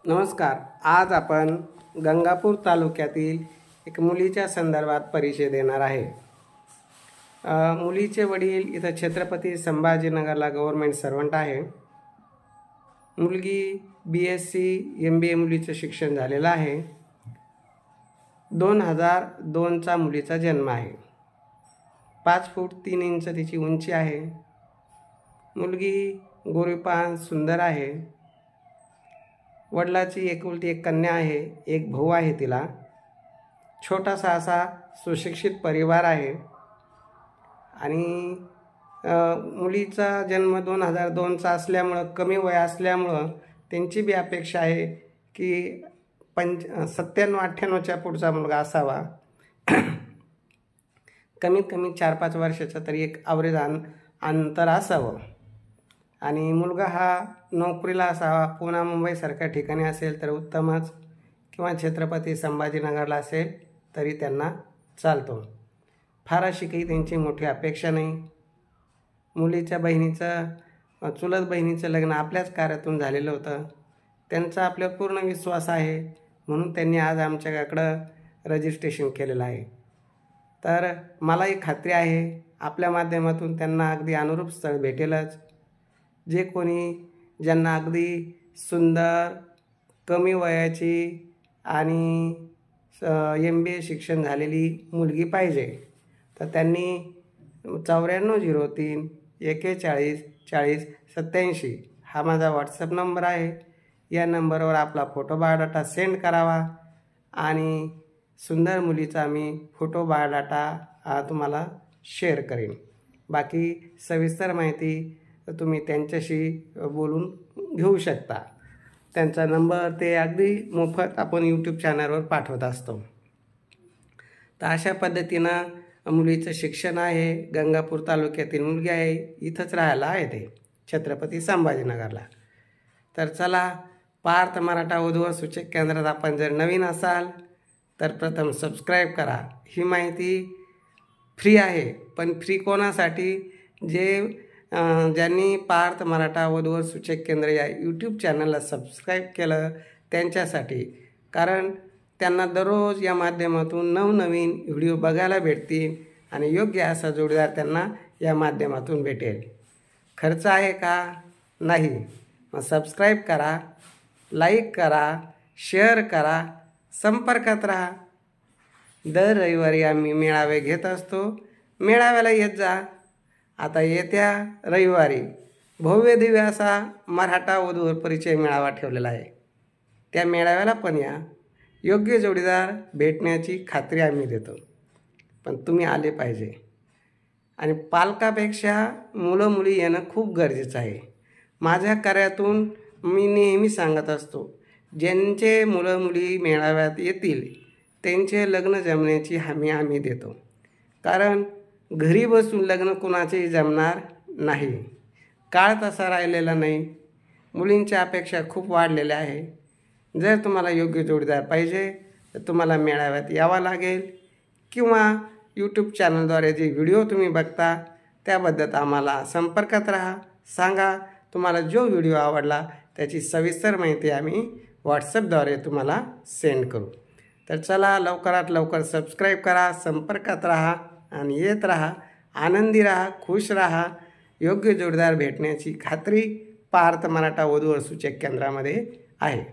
नमस्कार। आज आपण गंगापूर तालुक्यातील एक मुलीच्या संदर्भात परिचय देणार आहे। मुलीचे वडील इथं छत्रपती संभाजीनगरला गव्हर्नमेंट सर्वंट आहे। मुलगी BSc MBA मुलीचं शिक्षण झालेलं आहे। 2002चा मुलीचा जन्म आहे। 5 फूट 3 इंच तिची उंची आहे। मुलगी गोरीपान सुंदर आहे। वडिलाची एकुलती एक कन्या आहे, एक भाऊ आहे तिला। छोटासा असा सुशिक्षित परिवार आहे आणि मुलीचा जन्म 2002चा असल्यामुळे कमी वय असल्यामुळे त्यांची बी अपेक्षा आहे की 97-98च्या पुढचा मुलगा असावा। कमीत कमी 4-5 वर्षाचा तरी एक ॲव्हरेज अंतर असावं आणि मुलगा हा नोकरीला असावा। पुणे मुंबईसारख्या ठिकाणी असेल तर उत्तमच, किंवा छत्रपती संभाजीनगरला असेल तरी त्यांना चालतो। फार अशी काही त्यांची मोठी अपेक्षा नाही। मुलीच्या बहिणीचं चुलत बहिणीचं लग्न आपल्याच कार्यातून झालेलं होतं। त्यांचा आपल्यावर पूर्ण विश्वास आहे म्हणून त्यांनी आज आमच्याकडं रजिस्ट्रेशन केलेलं आहे। तर मलाही खात्री आहे आपल्या माध्यमातून त्यांना अगदी अनुरूप स्थळ भेटेलच। जे कोणी ज्यांना अगदी सुंदर, कमी वयाची आणि MBA शिक्षण झालेली मुलगी पाहिजे तर त्यांनी 9403 41 40 87 हा माझा WhatsApp नंबर आहे। या नंबरवर आपला फोटो बायोडाटा सेंड करावा आणि सुंदर मुलीचा मी फोटो बायोडाटा तुम्हाला शेअर करेन। बाकी सविस्तर माहिती तुम्ही त्यांच्याशी बोलून घेऊ शकता। त्यांचा नंबर ते अगदी मोफत आपण YouTube चॅनलवर पाठवत असतो। तर अशा पद्धतीनं मुलीचं शिक्षण आहे। गंगापूर तालुक्यातील मुलगी आहे, इथंच राहायला आहे ते छत्रपती संभाजीनगरला। तर चला, पार्थ मराठा वधू सूचक केंद्रात आपण जर नवीन असाल तर प्रथम सबस्क्राईब करा। ही माहिती फ्री आहे, पण फ्री कोणासाठी? ज्यांनी पार्थ मराठा वधू सूचक केंद्र या YouTube चॅनलला सबस्क्राईब केलं त्यांच्यासाठी, कारण त्यांना दररोज या माध्यमातून नवनवीन व्हिडिओ बघायला भेटतील आणि योग्य असा जोडीदार त्यांना या माध्यमातून भेटेल। खर्च आहे का? नाही। मग सबस्क्राईब करा, लाईक करा, शेअर करा, संपर्कात राहा। दर रविवारी आम्ही मेळावे घेत असतो, मेळाव्याला येत जा। आता येत्या रविवारी भव्य दिव्य असा मराठा वधूवर परिचय मेळावा ठेवलेला आहे, त्या मेळाव्याला पण या। योग्य जोडीदार भेटण्याची खात्री आम्ही देतो, पण तुम्ही आले पाहिजे। आणि पालकापेक्षा मुलं मुली येणं खूप गरजेचं आहे। माझ्या कार्यातून मी नेहमी सांगत असतो, ज्यांचे मुलं मुली मेळाव्यात येतील त्यांचे लग्न जमण्याची हमी आम्ही देतो, कारण घरी बसून लग्न कुणाचेही जमणार नाही। काळ तसा राहिलेला नाही, मुलींच्या अपेक्षा खूप वाढलेल्या आहे। जर तुम्हाला योग्य जोडीदार पाहिजे तर तुम्हाला मेळाव्यात यावं लागेल, किंवा YouTube चॅनलद्वारे जे व्हिडिओ तुम्ही बघता त्याबद्दल आम्हाला संपर्कात राहा। सांगा तुम्हाला जो व्हिडिओ आवडला त्याची सविस्तर माहिती आम्ही WhatsAppद्वारे तुम्हाला सेंड करू। तर चला, लवकरात लवकर सबस्क्राईब करा, संपर्कात राहा आणि येत राहा। आनंदी राहा, खुश राहा। योग्य जोडीदार भेटण्याची खात्री पार्थ मराठा वधू सूचक केंद्रामध्ये आहे।